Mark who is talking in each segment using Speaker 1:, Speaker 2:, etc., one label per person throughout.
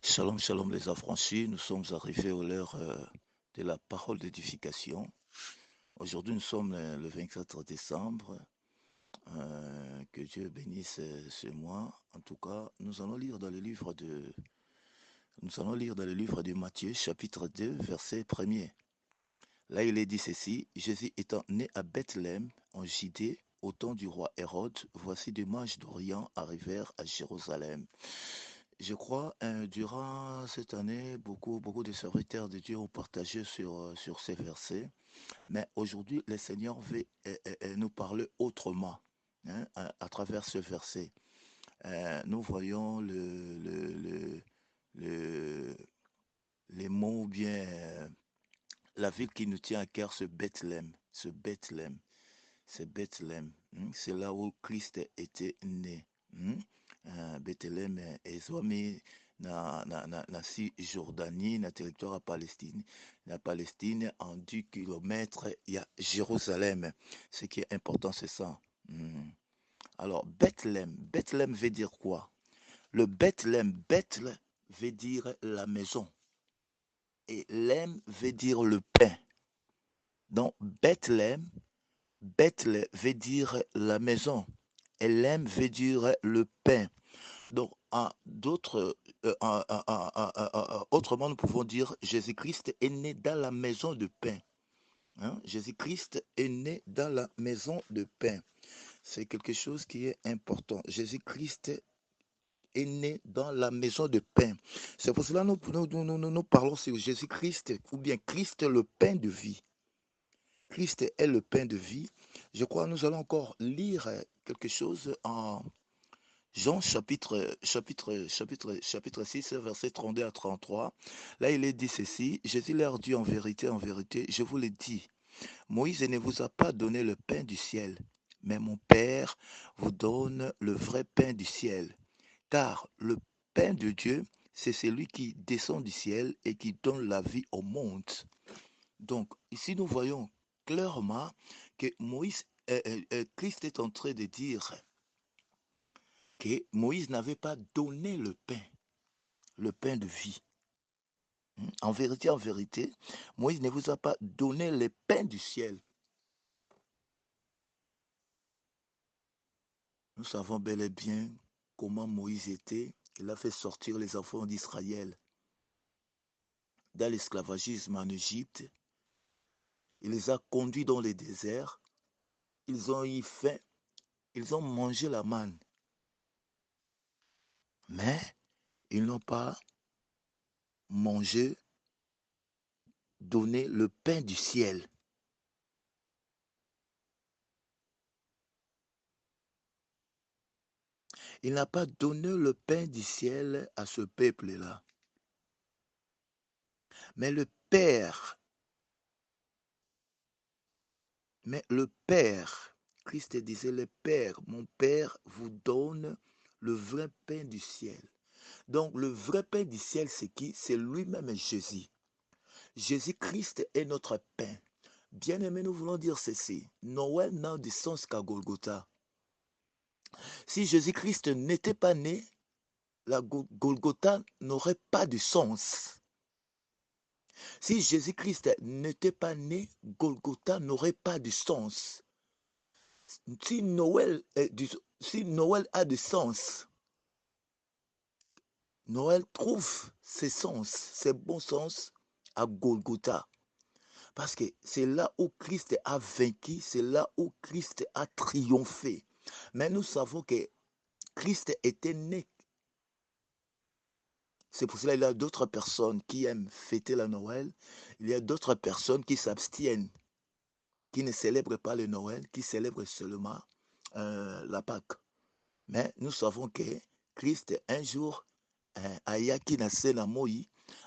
Speaker 1: Shalom, shalom les affranchis, nous sommes arrivés à l'heure de la parole d'édification. Aujourd'hui nous sommes le 24 décembre. Que Dieu bénisse ce mois. En tout cas, nous allons lire dans le livre de Matthieu, chapitre 2, verset 1er. Là, il est dit ceci: Jésus étant né à Bethléem, en Judée, au temps du roi Hérode, voici des mages d'Orient arrivèrent à Jérusalem. Je crois, durant cette année, beaucoup de serviteurs de Dieu ont partagé sur ces versets. Mais aujourd'hui, le Seigneur veut nous parler autrement, hein, à travers ce verset. Nous voyons le- les mots ou bien la ville qui nous tient à cœur, ce Bethléem, c'est Bethléem, hein. C'est là où Christ était né, hein. Bethléem ezwami na Cisjordanie, na territoire à Palestine. La Palestine, en 10 kilomètres, il y a Jérusalem. Ce qui est important, c'est ça. Alors, Bethléem veut dire quoi? Le Bethel veut dire la maison. Et lem veut dire le pain. Donc, Bethel veut dire la maison. Elem veut dire le pain. Donc, autrement, nous pouvons dire Jésus-Christ est né dans la maison de pain. Hein? Jésus-Christ est né dans la maison de pain. C'est quelque chose qui est important. Jésus-Christ est né dans la maison de pain. C'est pour cela que nous parlons sur Jésus-Christ, ou bien Christ le pain de vie. Christ est le pain de vie. Je crois que nous allons encore lire quelque chose en Jean chapitre 6, verset 32 à 33. Là, il est dit ceci: Jésus leur dit en vérité, je vous le dis, Moïse ne vous a pas donné le pain du ciel, mais mon Père vous donne le vrai pain du ciel. Car le pain de Dieu, c'est celui qui descend du ciel et qui donne la vie au monde. Donc, ici, nous voyons clairement que Christ est en train de dire que Moïse n'avait pas donné le pain de vie. En vérité, Moïse ne vous a pas donné le pain du ciel. Nous savons bel et bien comment Moïse était. Il a fait sortir les enfants d'Israël dans l'esclavagisme en Égypte. Il les a conduits dans le désert. Ils ont eu faim. Ils ont mangé la manne. Mais ils n'ont pas mangé, donné le pain du ciel. Il n'a pas donné le pain du ciel à ce peuple-là. Mais le Père, Christ disait, le Père, mon Père vous donne le vrai pain du ciel. Donc le vrai pain du ciel, c'est qui? C'est lui-même Jésus. Jésus-Christ est notre pain. Bien-aimés, nous voulons dire ceci. Noël n'a de sens qu'à Golgotha. Si Jésus-Christ n'était pas né, la Golgotha n'aurait pas de sens. Si Jésus-Christ n'était pas né, Golgotha n'aurait pas de sens. Si Noël a du sens, Noël trouve ses sens, ses bons sens à Golgotha. Parce que c'est là où Christ a vaincu, c'est là où Christ a triomphé. Mais nous savons que Christ était né. C'est pour cela qu'il y a d'autres personnes qui aiment fêter la Noël. Il y a d'autres personnes qui s'abstiennent, qui ne célèbrent pas le Noël, qui célèbrent seulement la Pâque. Mais nous savons que Christ, un jour, ayaki na se na moi,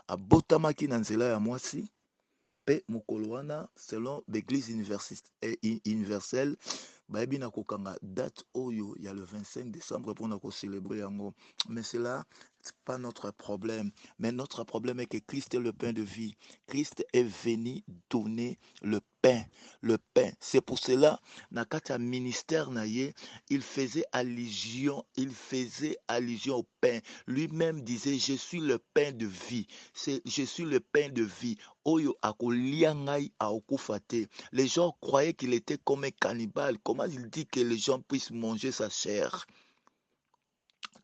Speaker 1: abotamaki na nzela ya mwasi, pe mokolo wana, selon l'église universelle, bayebi na kokanga date oyo, il y a le 25 décembre pour na célébrer yango. Mais cela, C'est pas notre problème. Mais notre problème est que Christ est le pain de vie. Christ est venu donner le pain. Le pain. C'est pour cela, Nakata ministère naye, il faisait allusion au pain. Lui-même disait, je suis le pain de vie. Je suis le pain de vie. Oyo akoliangai aokufate. Les gens croyaient qu'il était comme un cannibale. Comment il dit que les gens puissent manger sa chair?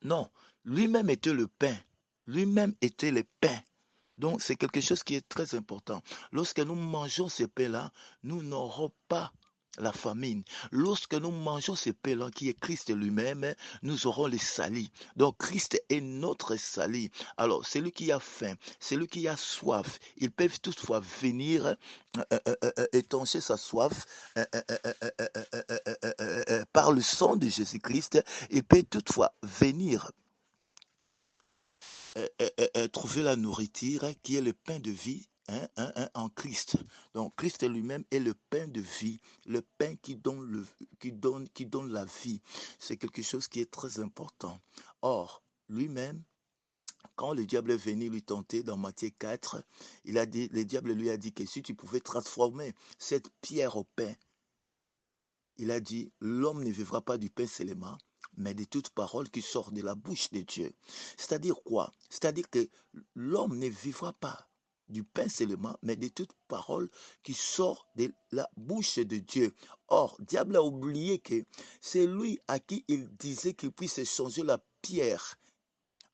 Speaker 1: Non, lui-même était le pain. Lui-même était le pain. Donc, c'est quelque chose qui est très important. Lorsque nous mangeons ces pains-là, nous n'aurons pas la famine. Lorsque nous mangeons ces pains-là, qui est Christ lui-même, nous aurons les salis. Donc, Christ est notre sali. Alors, celui qui a faim, celui qui a soif, ils peuvent toutefois venir étancher sa soif par le sang de Jésus-Christ. Il peut toutefois venir trouver la nourriture qui est le pain de vie en Christ. Donc Christ lui-même est le pain de vie, le pain qui donne la vie. C'est quelque chose qui est très important. Or, lui-même, quand le diable est venu lui tenter dans Matthieu 4, le diable lui a dit que si tu pouvais transformer cette pierre au pain, il a dit, l'homme ne vivra pas du pain seulement, mais de toute parole qui sort de la bouche de Dieu. C'est-à-dire quoi? C'est-à-dire que l'homme ne vivra pas du pain seulement, mais de toute parole qui sort de la bouche de Dieu. Or, diable a oublié que c'est lui à qui il disait qu'il puisse changer la pierre,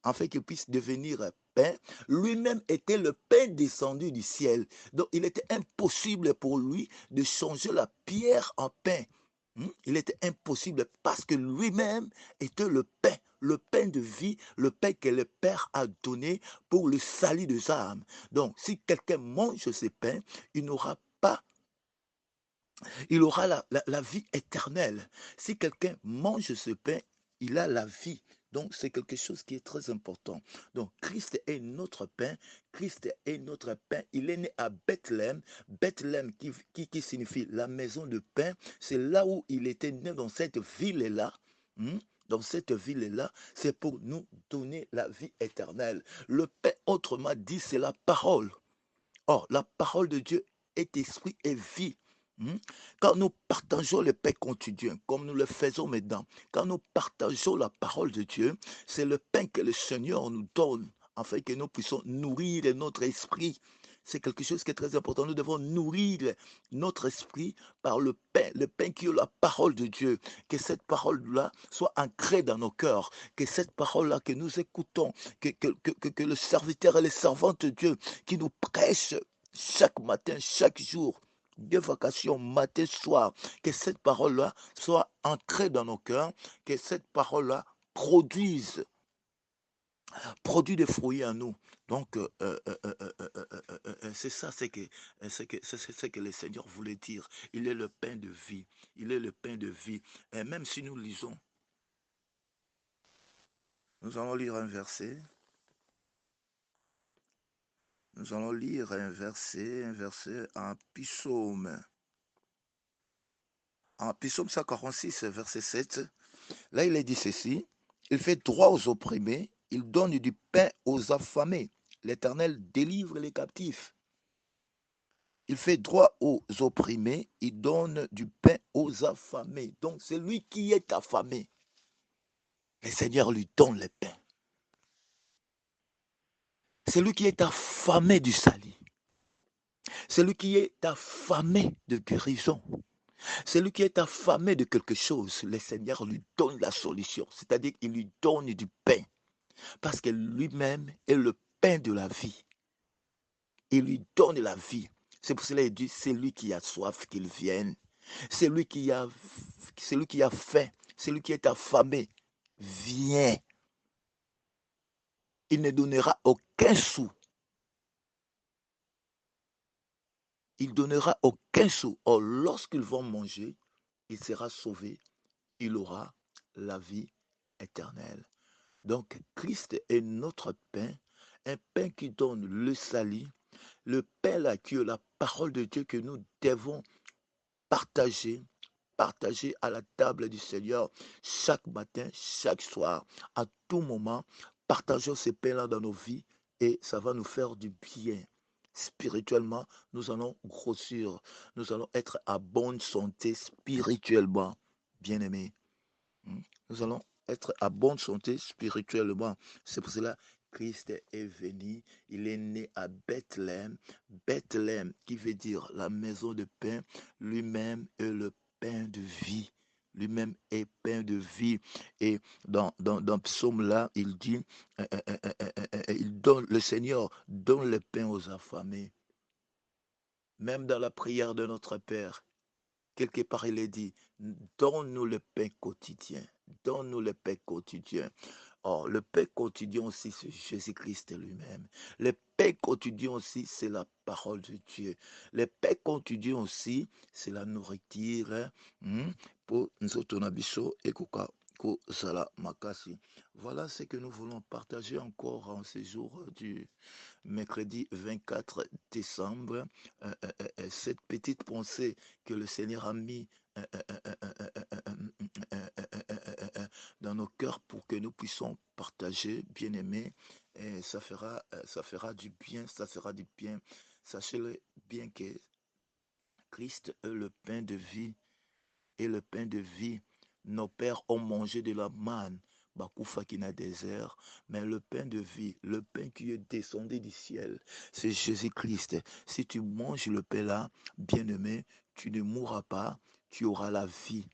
Speaker 1: afin qu'il puisse devenir pain. Lui-même était le pain descendu du ciel. Donc, il était impossible pour lui de changer la pierre en pain. Il était impossible parce que lui-même était le pain de vie, le pain que le Père a donné pour le salut des âmes. Donc, si quelqu'un mange ce pain, il n'aura pas, il aura la vie éternelle. Si quelqu'un mange ce pain, il a la vie. Donc, c'est quelque chose qui est très important. Donc, Christ est notre pain. Christ est notre pain. Il est né à Bethléem. Bethléem qui signifie la maison de pain. C'est là où il était né, dans cette ville-là. Dans cette ville-là, c'est pour nous donner la vie éternelle. Le pain, autrement dit, c'est la parole. Or, la parole de Dieu est esprit et vie. Quand nous partageons le pain quotidien, comme nous le faisons maintenant, quand nous partageons la parole de Dieu, c'est le pain que le Seigneur nous donne, afin que nous puissions nourrir notre esprit. C'est quelque chose qui est très important. Nous devons nourrir notre esprit par le pain qui est la parole de Dieu. Que cette parole-là soit ancrée dans nos cœurs. Que cette parole-là que nous écoutons, que le serviteur et les servantes de Dieu qui nous prêchent chaque matin, chaque jour, de vacation, matin, soir, que cette parole-là soit ancrée dans nos cœurs, que cette parole-là produise des fruits en nous. Donc, c'est ça, c'est que le Seigneur voulait dire. Il est le pain de vie. Il est le pain de vie. Et même si nous lisons, nous allons lire un verset. Nous allons lire un verset en Psaume. En Psaume 146, verset 7. Là, il est dit ceci. Il fait droit aux opprimés. Il donne du pain aux affamés. L'Éternel délivre les captifs. Il fait droit aux opprimés, il donne du pain aux affamés. Donc c'est lui qui est affamé. Le Seigneur lui donne le pain. C'est lui qui est affamé du salut. C'est lui qui est affamé de guérison. C'est lui qui est affamé de quelque chose. Le Seigneur lui donne la solution. C'est-à-dire qu'il lui donne du pain. Parce que lui-même est le pain de la vie. Il lui donne la vie. C'est pour cela qu'il dit, c'est lui qui a soif qu'il vienne. C'est lui qui a faim. C'est lui qui est affamé. Viens. Il ne donnera aucun sou. Il donnera aucun sou. Or, lorsqu'ils vont manger, il sera sauvé. Il aura la vie éternelle. Donc, Christ est notre pain, un pain qui donne le salut, le pain là qui est la parole de Dieu que nous devons partager, à la table du Seigneur chaque matin, chaque soir, à tout moment, Partageons ces pains-là dans nos vies et ça va nous faire du bien. Spirituellement, nous allons grossir. Nous allons être à bonne santé spirituellement, bien-aimés. Hmm. Nous allons être à bonne santé spirituellement. C'est pour cela que Christ est venu. Il est né à Bethléem. Bethléem, qui veut dire la maison de pain, lui-même est le pain de vie. Lui-même est pain de vie. Et dans Psaume là, il dit, il donne, le Seigneur donne le pain aux affamés. Même dans la prière de notre Père, quelque part, il est dit, donne-nous le pain quotidien. Donne-nous le pain quotidien. Or, le pain quotidien aussi, c'est Jésus-Christ lui-même. Le pain quotidien aussi, c'est la parole de Dieu. Le pain quotidien aussi, c'est la nourriture pour nous autonabiso et kozala makasi. Voilà ce que nous voulons partager encore en ces jours du mercredi 24 décembre. Cette petite pensée que le Seigneur a mis dans nos cœurs pour que nous puissions partager, bien aimé, et ça fera du bien, ça fera du bien. Sachez-le bien que Christ est le pain de vie et le pain de vie. Nos pères ont mangé de la manne, Bakoufa qui n'a désert, mais le pain de vie, le pain qui est descendu du ciel, c'est Jésus-Christ. Si tu manges le pain là, bien-aimé, tu ne mourras pas, tu auras la vie.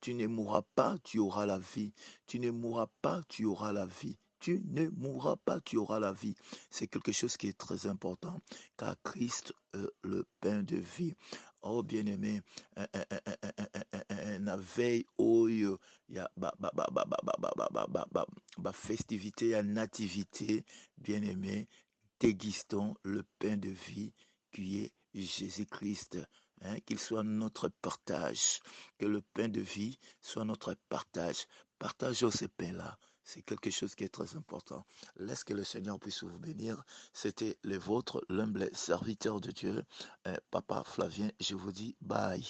Speaker 1: Tu ne mourras pas, tu auras la vie. Tu ne mourras pas, tu auras la vie. Tu ne mourras pas, tu auras la vie. C'est quelque chose qui est très important, car Christ est le pain de vie. Oh bien-aimé, na veille oyo ya festivité ya nativité, bien-aimé, dégustons le pain de vie qui est Jésus-Christ. Hein, qu'il soit notre partage, que le pain de vie soit notre partage. Partageons ce pain-là. C'est quelque chose qui est très important. Laisse que le Seigneur puisse vous bénir. C'était le vôtre, l'humble serviteur de Dieu, Papa Flavien. Je vous dis bye.